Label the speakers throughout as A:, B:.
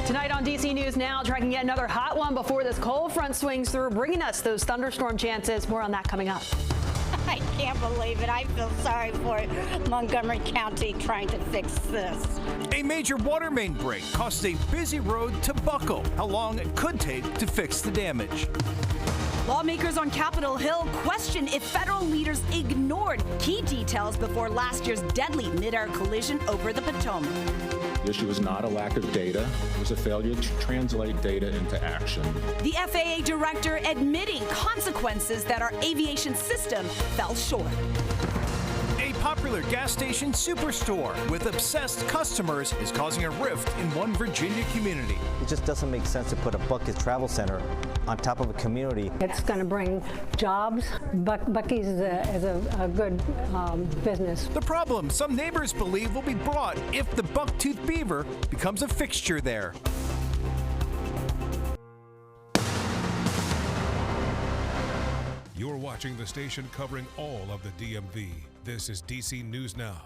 A: Tonight on DC News Now, tracking yet another hot one before this cold front swings through, bringing us those thunderstorm chances. More on that coming up.
B: I can't believe it. I feel sorry for Montgomery County trying to fix this.
C: A major water main break caused a busy road to buckle. How long it could take to fix the damage.
D: Lawmakers on Capitol Hill question if federal leaders ignored key details before last year's deadly mid-air collision over the Potomac.
E: The issue was not a lack of data, it was a failure to translate data into action.
D: The FAA director admitting consequences that our aviation system fell short.
C: A popular gas station superstore with obsessed customers is causing a rift in one Virginia community.
F: It just doesn't make sense to put a Buc-ee's travel center on top of a community.
G: It's going to bring jobs. Buc-ee's is a good business.
C: The problem some neighbors believe will be brought if the buck-toothed beaver becomes a fixture there.
H: You're watching the station covering all of the DMV. This is DC News Now.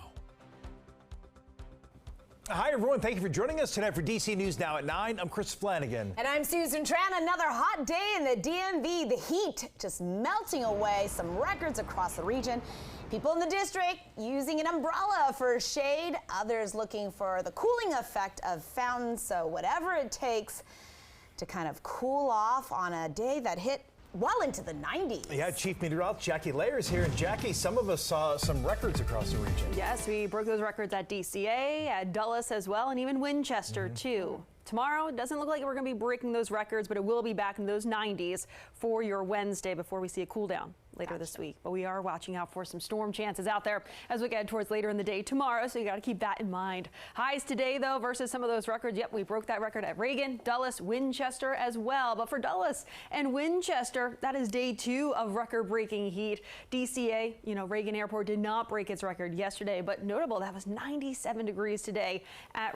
I: Hi, everyone. Thank you for joining us tonight for DC News Now at 9. I'm Chris Flanagan.
J: And I'm Susan Tran. Another hot day in the DMV. The heat just melting away some records across the region. People in the district using an umbrella for shade. Others looking for the cooling effect of fountains. So whatever it takes to kind of cool off on a day that hit well into the 90s.
I: Yeah, Chief Meteorologist Jackie Layer is here. And Jackie, some of us saw some records across the region.
A: Yes, we broke those records at DCA, at Dulles as well, and even Winchester too. Tomorrow, it doesn't look like we're going to be breaking those records, but it will be back in those 90s for your Wednesday before we see a cool down later this week. But we are watching out for some storm chances out there as we get towards later in the day tomorrow, so you got to keep that in mind. Highs today, though, versus some of those records. Yep, we broke that record at Reagan, Dulles, Winchester as well. But for Dulles and Winchester, that is day 2 of record-breaking heat. DCA, Reagan Airport did not break its record yesterday, but notable, that was 97 degrees today at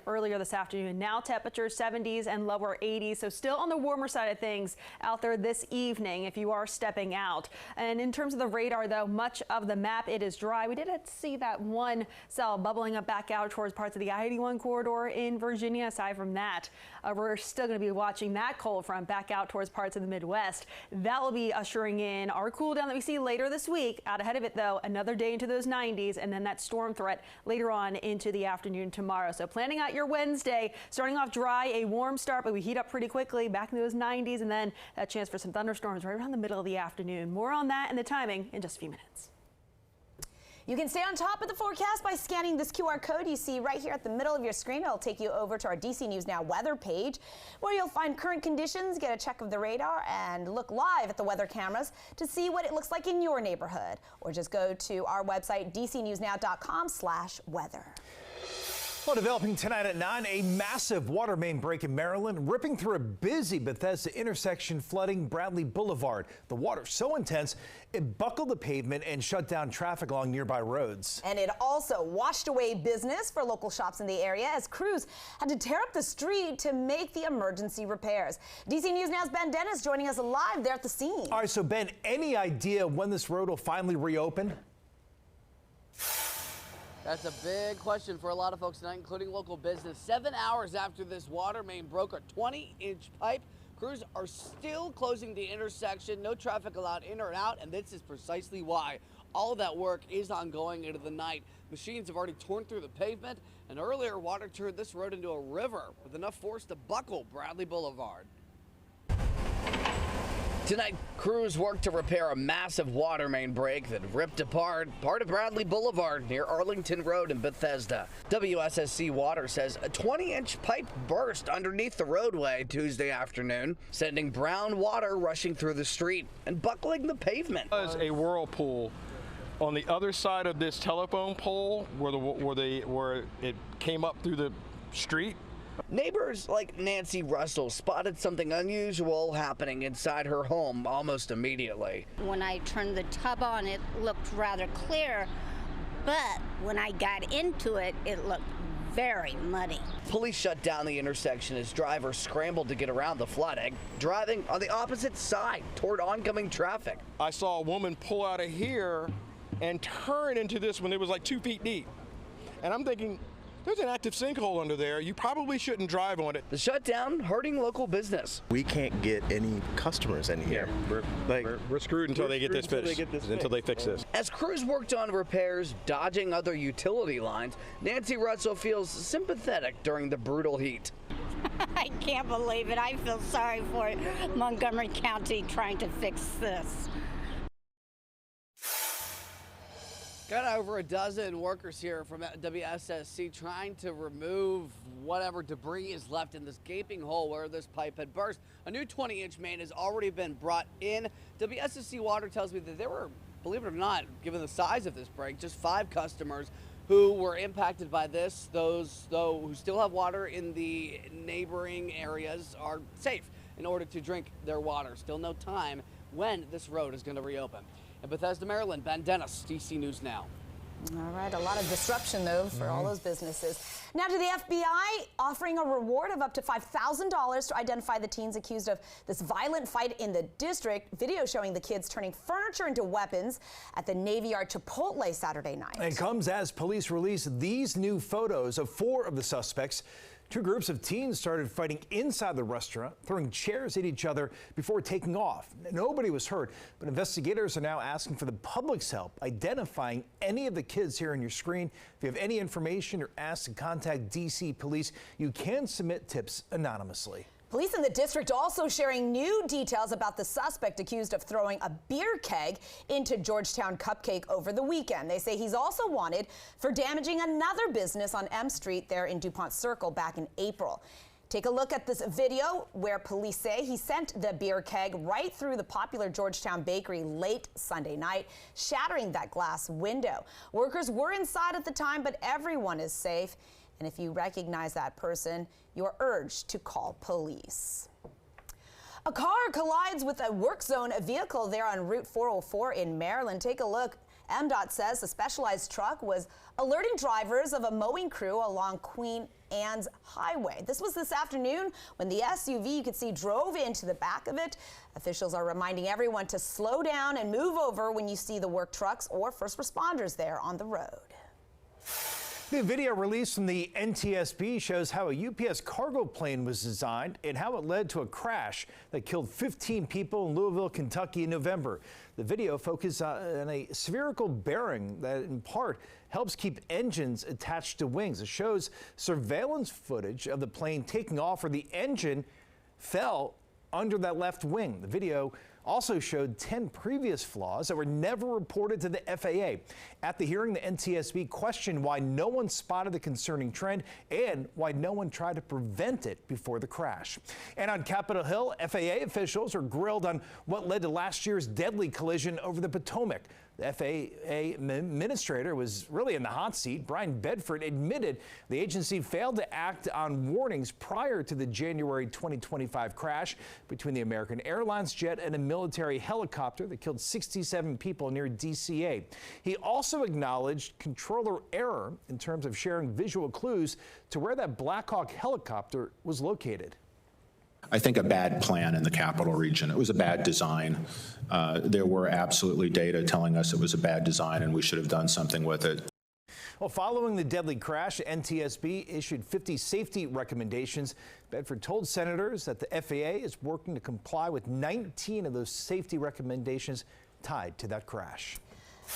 A: earlier this afternoon. Now temperatures 70s and lower 80s, so still on the warmer side of things out there this evening if you are stepping out. And in terms of the radar, though, much of the map, it is dry. We did see that one cell bubbling up back out towards parts of the I-81 corridor in Virginia. Aside from that, we're still going to be watching that cold front back out towards parts of the Midwest. That will be ushering in our cool down that we see later this week. Out ahead of it, though, another day into those 90s, and then that storm threat later on into the afternoon tomorrow. So planning out your Wednesday, starting off dry, a warm start, but we heat up pretty quickly back in those 90s, and then that chance for some thunderstorms right around the middle of the afternoon. More on that and the timing in just a few minutes.
J: You can stay on top of the forecast by scanning this QR code you see right here at the middle of your screen. It'll take you over to our DC News Now weather page, where you'll find current conditions, get a check of the radar, and look live at the weather cameras to see what it looks like in your neighborhood. Or just go to our website, dcnewsnow.com/weather.
I: Well, developing tonight at 9, a massive water main break in Maryland, ripping through a busy Bethesda intersection, flooding Bradley Boulevard. The water so intense, it buckled the pavement and shut down traffic along nearby roads.
J: And it also washed away business for local shops in the area as crews had to tear up the street to make the emergency repairs. DC News Now's Ben Dennis joining us live there at the scene.
I: All right, so Ben, any idea when this road will finally reopen?
K: That's a big question for a lot of folks tonight, including local business. 7 hours after this water main broke a 20-inch pipe, crews are still closing the intersection. No traffic allowed in or out, and this is precisely why. All of that work is ongoing into the night. Machines have already torn through the pavement, and earlier water turned this road into a river with enough force to buckle Bradley Boulevard. Tonight, crews worked to repair a massive water main break that ripped apart part of Bradley Boulevard near Arlington Road in Bethesda. WSSC Water says a 20-inch pipe burst underneath the roadway Tuesday afternoon, sending brown water rushing through the street and buckling the pavement.
L: There was a whirlpool on the other side of this telephone pole where it came up through the street.
K: Neighbors like Nancy Russell spotted something unusual happening inside her home almost immediately.
B: When I turned the tub on, it looked rather clear, but when I got into it, it looked very muddy.
K: Police shut down the intersection as drivers scrambled to get around the flooding, driving on the opposite side toward oncoming traffic.
L: I saw a woman pull out of here and turn into this when it was like 2 feet deep. And I'm thinking, there's an active sinkhole under there. You probably shouldn't drive on it.
K: The shutdown hurting local business.
M: We can't get any customers in here.
L: We're screwed until they get this fixed. Until they fix this.
K: As crews worked on repairs, dodging other utility lines, Nancy Rutzel feels sympathetic during the brutal heat.
B: I can't believe it. I feel sorry for Montgomery County trying to fix this.
K: Got over a dozen workers here from WSSC trying to remove whatever debris is left in this gaping hole where this pipe had burst. A new 20-inch main has already been brought in. WSSC Water tells me that there were, believe it or not, given the size of this break, just 5 customers who were impacted by this. Those, though, who still have water in the neighboring areas are safe in order to drink their water. Still no time when this road is going to reopen. In Bethesda, Maryland, Ben Dennis, DC News Now.
J: All right, a lot of disruption, though, for all those businesses. Now to the FBI, offering a reward of up to $5,000 to identify the teens accused of this violent fight in the district. Video showing the kids turning furniture into weapons at the Navy Yard Chipotle Saturday night.
I: It comes as police release these new photos of 4 of the suspects. 2 groups of teens started fighting inside the restaurant, throwing chairs at each other before taking off. Nobody was hurt, but investigators are now asking for the public's help identifying any of the kids here on your screen. If you have any information or asked to contact DC police, you can submit tips anonymously.
J: Police in the district also sharing new details about the suspect accused of throwing a beer keg into Georgetown Cupcake over the weekend. They say he's also wanted for damaging another business on M Street there in DuPont Circle back in April. Take a look at this video where police say he sent the beer keg right through the popular Georgetown bakery late Sunday night, shattering that glass window. Workers were inside at the time, but everyone is safe. And if you recognize that person, you are urged to call police. A car collides with a work zone vehicle there on Route 404 in Maryland. Take a look. MDOT says the specialized truck was alerting drivers of a mowing crew along Queen Anne's Highway. This was this afternoon when the SUV you could see drove into the back of it. Officials are reminding everyone to slow down and move over when you see the work trucks or first responders there on the road.
I: The video released from the NTSB shows how a UPS cargo plane was designed and how it led to a crash that killed 15 people in Louisville, Kentucky in November. The video focuses on a spherical bearing that in part helps keep engines attached to wings. It shows surveillance footage of the plane taking off where the engine fell under that left wing. The video also showed 10 previous flaws that were never reported to the FAA. At the hearing, the NTSB questioned why no one spotted the concerning trend and why no one tried to prevent it before the crash. And on Capitol Hill, FAA officials are grilled on what led to last year's deadly collision over the Potomac. The FAA administrator was really in the hot seat. Brian Bedford admitted the agency failed to act on warnings prior to the January 2025 crash between the American Airlines jet and a military helicopter that killed 67 people near DCA. He also acknowledged controller error in terms of sharing visual clues to where that Black Hawk helicopter was located.
E: I think a bad plan in the capital region. It was a bad design. There were absolutely data telling us it was a bad design and we should have done something with it.
I: Well, following the deadly crash, NTSB issued 50 safety recommendations. Bedford told senators that the FAA is working to comply with 19 of those safety recommendations tied to that crash.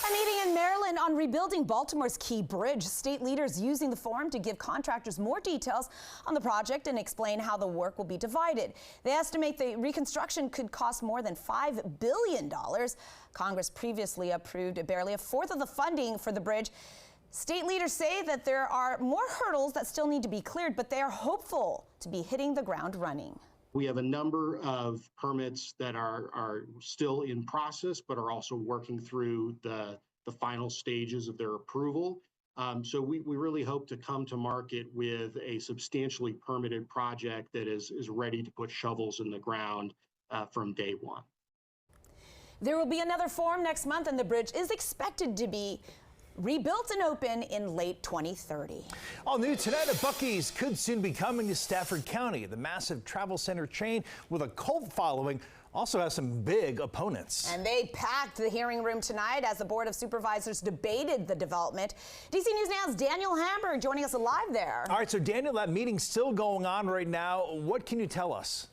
J: A meeting in Maryland on rebuilding Baltimore's Key Bridge. State leaders using the forum to give contractors more details on the project and explain how the work will be divided. They estimate the reconstruction could cost more than $5 billion. Congress previously approved barely a fourth of the funding for the bridge. State leaders say that there are more hurdles that still need to be cleared, but they are hopeful to be hitting the ground running.
N: We have a number of permits that are still in process, but are also working through the final stages of their approval. So we really hope to come to market with a substantially permitted project that is ready to put shovels in the ground from day one.
J: There will be another forum next month, and the bridge is expected to be rebuilt and open in late 2030.
I: All new tonight, a Buc-ee's could soon be coming to Stafford County. The massive travel center chain with a cult following also has some big opponents.
J: And they packed the hearing room tonight as the Board of Supervisors debated the development. DC News Now's Daniel Hamburg joining us live there.
I: All right, so Daniel, that meeting's still going on right now. What can you tell us?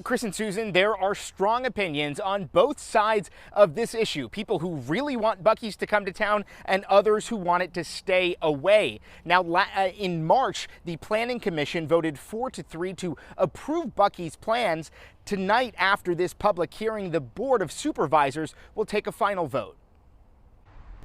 O: Chris and Susan, there are strong opinions on both sides of this issue. People who really want Buc-ee's to come to town and others who want it to stay away. Now, in March, the Planning Commission voted 4-3 to approve Buc-ee's plans. Tonight, after this public hearing, the Board of Supervisors will take a final vote.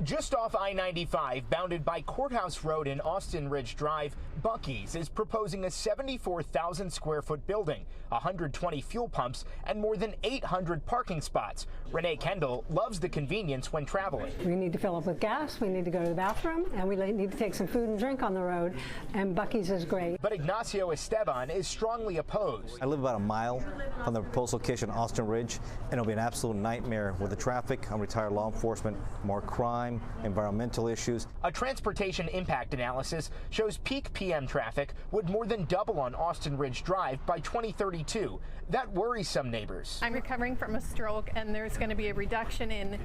O: Just off I-95, bounded by Courthouse Road and Austin Ridge Drive, Buc-ee's is proposing a 74,000 square foot building, 120 fuel pumps, and more than 800 parking spots. Renee Kendall loves the convenience when traveling.
G: We need to fill up with gas, we need to go to the bathroom, and we need to take some food and drink on the road, and Buc-ee's is great.
O: But Ignacio Esteban is strongly opposed.
F: I live about a mile from the proposed location, Austin Ridge, and it'll be an absolute nightmare with the traffic. I'm retired law enforcement, more crime, environmental issues.
O: A transportation impact analysis shows peak PM traffic would more than double on Austin Ridge Drive by 2032. That worries some neighbors.
P: I'm recovering from a stroke, and there's going to be a reduction in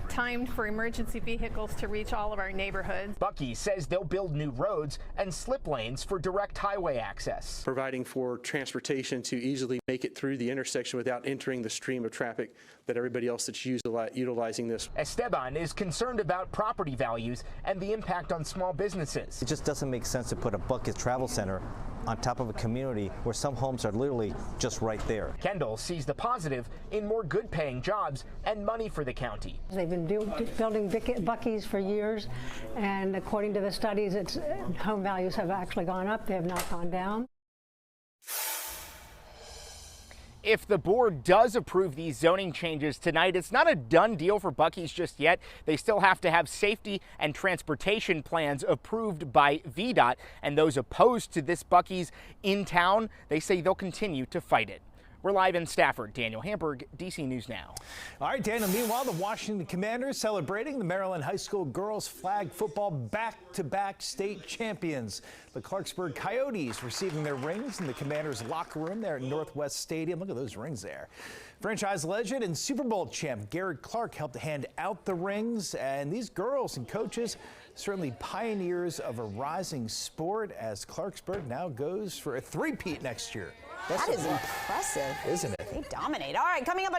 P: time for emergency vehicles to reach all of our neighborhoods.
O: Buc-ee's says they'll build new roads and slip lanes for direct highway access.
Q: Providing for transportation to easily make it through the intersection without entering the stream of traffic that everybody else that's utilizing this.
O: Esteban is concerned about property values and the impact on small businesses.
F: It just doesn't make sense to put a Buc-ee's travel center on top of a community where some homes are literally just right there.
O: Kendall sees the positive in more good-paying jobs and money for the county.
G: They've been building Buc-ee's for years, and according to the studies, home values have actually gone up. They have not gone down.
O: If the board does approve these zoning changes tonight, it's not a done deal for Buc-ee's just yet. They still have to have safety and transportation plans approved by VDOT, and those opposed to this Buc-ee's in town, they say they'll continue to fight it. We're live in Stafford. Daniel Hamburg, DC News Now.
I: All right, Daniel. Meanwhile, the Washington Commanders celebrating the Maryland High School girls flag football back-to-back state champions. The Clarksburg Coyotes receiving their rings in the Commanders' locker room there at Northwest Stadium. Look at those rings there. Franchise legend and Super Bowl champ Garrett Clark helped hand out the rings, and these girls and coaches certainly pioneers of a rising sport as Clarksburg now goes for a three-peat next year.
J: That is impressive.
I: Isn't it?
J: They dominate. All right, coming up on